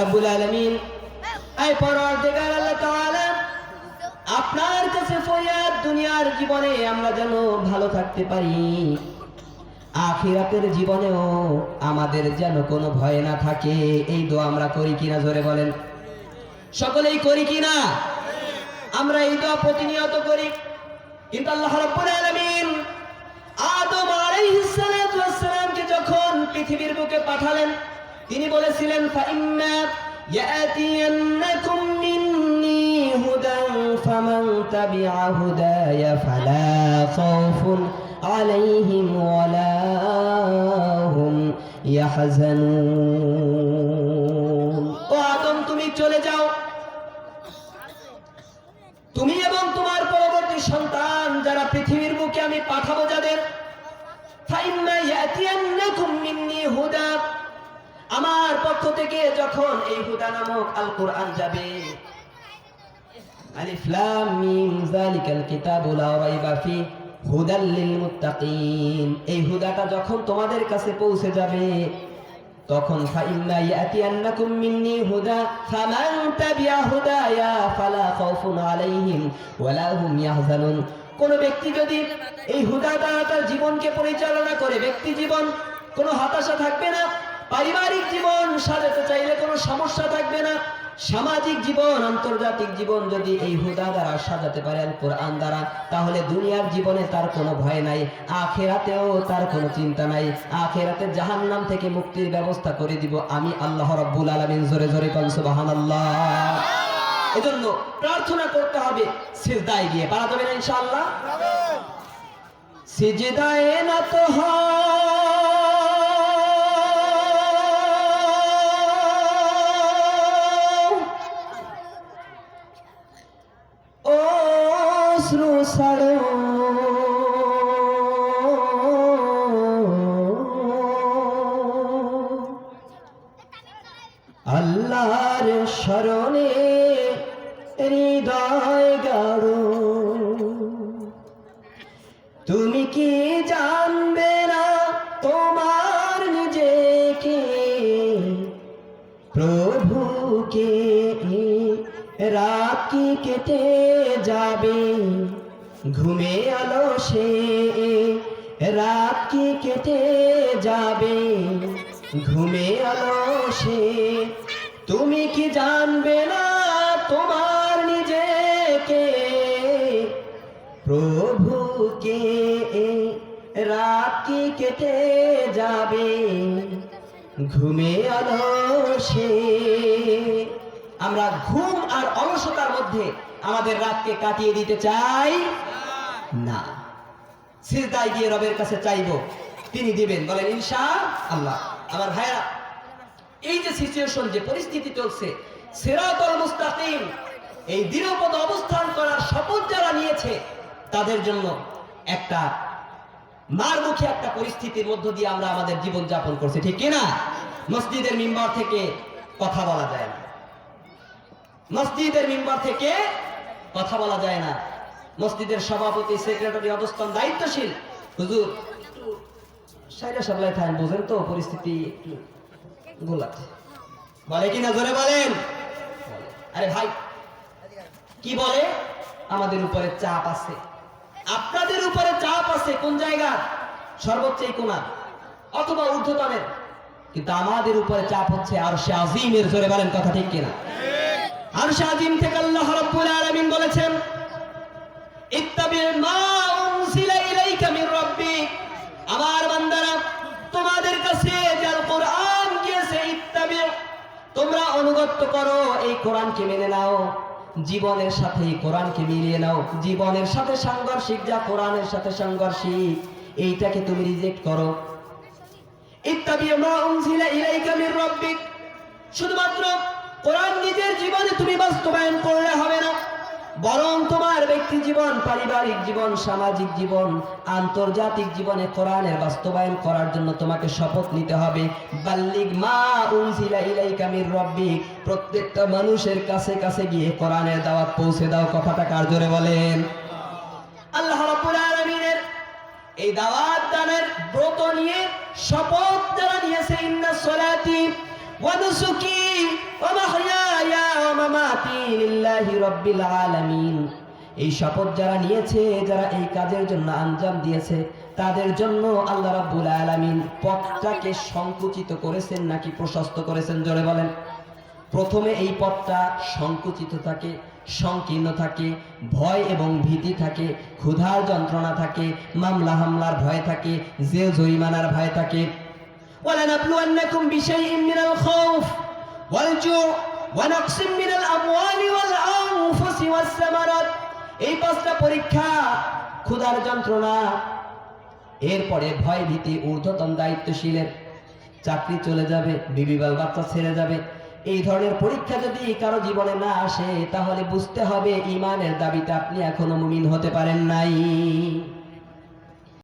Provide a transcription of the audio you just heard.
রব্বুল আলামিন এই পরওয়ারদিগার আল্লাহ তাআলা আপনার কাছে ফরিয়াদ, দুনিয়ার জীবনে আমরা যেন ভালো থাকতে পারি, আখিরাতের জীবনেও আমাদের যেন কোনো ভয় না থাকে। এই দোয়া আমরা করি কিনা জোরে বলেন, সকলেই করি কিনা? আমরা এই দোয়া প্রতিনিয়ত করি। কিন্তু আল্লাহ রাব্বুল আলামিন আদম আলাইহিস সালাতু ওয়াস সালামকে যখন পৃথিবীর বুকে পাঠালেন, তিনি বলেছিলেন ফাইম্মা ইয়াতিয়ান্নাকুম মিন্নি হুদান ফামান তাবিআ হুদায়া ফালা খাউফুন আলাইহিম ওয়ালা হুম ইয়াহজানুন। ও আদম, তুমি চলে যাও, তুমি এবং তোমার পরবর্তী সন্তান যারা পৃথিবীর বুকে আমি পাঠাবো, যাদের ফাইম্মা ইয়াতিয়ান্নাকুম মিন্নি হুদা, আমার পক্ষ থেকে যখন এই হুদা নামক আল কোরআন যাবে, আলিফ লাম মিম যালিকাল কিতাবু লা রাইবা ফি হুদাল লিল মুত্তাকিন, এই হুদাটা যখন তোমাদের কাছে পৌঁছে যাবে, তখন ফাইন্না ইয়াতিয়ান্নাকুম মিন্নি হুদা ফামান তাবিআ হুদায়া ফালা খাউফুন আলাইহিম ওয়ালা হুম ইয়াহজানুন। কোন ব্যক্তি যদি এই হুদা দ্বারা তার জীবনকে পরিচালনা করে, ব্যক্তি জীবন কোনো হতাশা থাকবে না, পারিবারিক জীবন সাজাতে চাইলে কোনো সমস্যা থাকবে না, সামাজিক জীবন, আন্তর্জাতিক জীবন যদি এই হুদা দ্বারা সাজাতে পারে আল কোরআন দ্বারা, তাহলে দুনিয়ার জীবনে তার কোনো ভয় নাই, আখিরাতেও তার কোনো চিন্তা নাই। আখিরাতে জাহান্নাম থেকে মুক্তির ব্যবস্থা করে দিব আমি আল্লাহ রাব্বুল আলামিন। জোরে জোরে কোন সুবহানাল্লাহ। এজন্য প্রার্থনা করতে হবে সিজদায় গিয়ে, পারা যাবে না ইনশাআল্লাহ? সিজদায় নত হও, ছাড়ো আল্লাহর শরণে হৃদয় গাড়ো। তুমি কি জানবে না তোমার নিজেকে, প্রভুকে রাত কি কেটে যাবে, ঘুমে আলসে রাত কি কেটে যাবে, ঘুমে আলসে। তুমি কি জানবে না তোমার নিজেকে, প্রভুকে রাত কি কেটে যাবে, ঘুমে আলসে। আমরা ঘুম আর অলসতার মধ্যে আমাদের রাতকে কাটিয়ে দিতে চাই না। সিজদায় গিয়ে রবের কাছে চাইবো, তিনি দিবেন, বলেন ইনশাআল্লাহ। আমার ভাইরা, এই যে সিচুয়েশন, যে পরিস্থিতি চলছে, সিরাতুল মুস্তাকিম, এই দৃঢ়পদ অবস্থান করার শপথ যারা নিয়েছে, তাদের জন্য একটা মারমুখী একটা পরিস্থিতির মধ্য দিয়ে আমরা আমাদের জীবন যাপন করছি, ঠিক কিনা? মসজিদের মিম্বার থেকে কথা বলা যায় না, মসজিদের মিম্বার থেকে কথা বলা যায় না। মসজিদের সভাপতি, সেক্রেটারি, অবস্থান দায়িত্বশীল হুজুর সাইরা সামলায় থাকেন, বুঝেন তো পরিস্থিতি একটু গোলাতে, বলে কিনা জোরে বলেন? আরে ভাই, কি বলে? আমাদের উপরে চাপ আছে, আপনাদের উপরে চাপ আছে। কোন জায়গা? সর্বোচ্চ এই কোণা অথবা ঊর্ধ্বতনের, কিন্তু আমাদের উপরে চাপ হচ্ছে আরশে আজিমের। জোরে বলেন কথা ঠিক কিনা? আরশে আজিম থেকে আল্লাহ রাব্বুল আলামিন বলেছেন, ইত্তাবি মা উনজিলা ইলাইকা মির রাব্বিক, আমার বান্দারা, তোমাদের কাছে যে আল কোরআন গিয়েছে, ইত্তাবি, তোমরা অনুগত করো, এই কোরআনকে মেনে নাও, জীবনের সাথে এই কোরআনকে মিলিয়ে নাও। জীবনের সাথে সাংঘর্ষিক যা কোরআনের সাথে সাংঘর্ষিক, এইটাকে তুমি রিজেক্ট করো। ইত্তাবি মা উনজিলা ইলাইকা মির রাব্বিক, শুধুমাত্র কোরআন নিজের জীবনে তুমি বাস্তবায়ন করলে হবে না, বরং তোমার ব্যক্তি জীবন, পারিবারিক জীবন, সামাজিক জীবন, আন্তর্জাতিক জীবনে কোরআনের বাস্তবায়ন করার জন্য তোমাকে শপথ নিতে হবে। বাল্লিগ মা উনজিলা ইলাইকা মির রাব্বিক, প্রত্যেকটা মানুষের কাছে কাছে গিয়ে কোরআনের দাওয়াত পৌঁছে দাও। কথাটা কার জোরে বলেন? আল্লাহ রাব্বুল আলামিনের এই দাওয়াত দানের ব্রত নিয়ে শপথ যারা নিয়েছে, ইন্নাস সালাতি ওয়া নুসুকি ওয়া তাআতি লিল্লাহি রাব্বিল আলামিন। এই শপথ যারা নিয়েছে, যারা এই কাজের জন্য আঞ্জাম দিয়েছে, তাদের জন্য আল্লাহ রাব্বুল আলামিন পথটাকে সংকুচিত করেছেন নাকি প্রশস্ত করেছেন? জোরে বলেন। প্রথমে এই পথটা সংকুচিত থাকে, সংকীর্ণ থাকে, ভয় এবং ভীতি থাকে, ক্ষুধার যন্ত্রণা থাকে, মামলা হামলার ভয় থাকে, জেল জরিমানার ভয় থাকে। ওয়ালানাবলুওয়ান্নাকুম বিশাইইন মিনাল খাউফ ওয়াল জু' ওয়া নাকসিম মিনাল আমওয়ালি ওয়াল আনফুসি ওয়াস সামারাত। এই পাঁচটা পরীক্ষা, ক্ষুধার যন্ত্রণা, এরপরে ভয় ভীতি, ঊর্ধ্বতন দায়িত্বশীলের চাকরি চলে যাবে, বিবি বাচ্চা ছেড়ে যাবে। এই ধরনের পরীক্ষা যদি কারো জীবনে না আসে, তাহলে বুঝতে হবে ঈমানের দাবিতে আপনি এখনো মুমিন হতে পারেন নাই।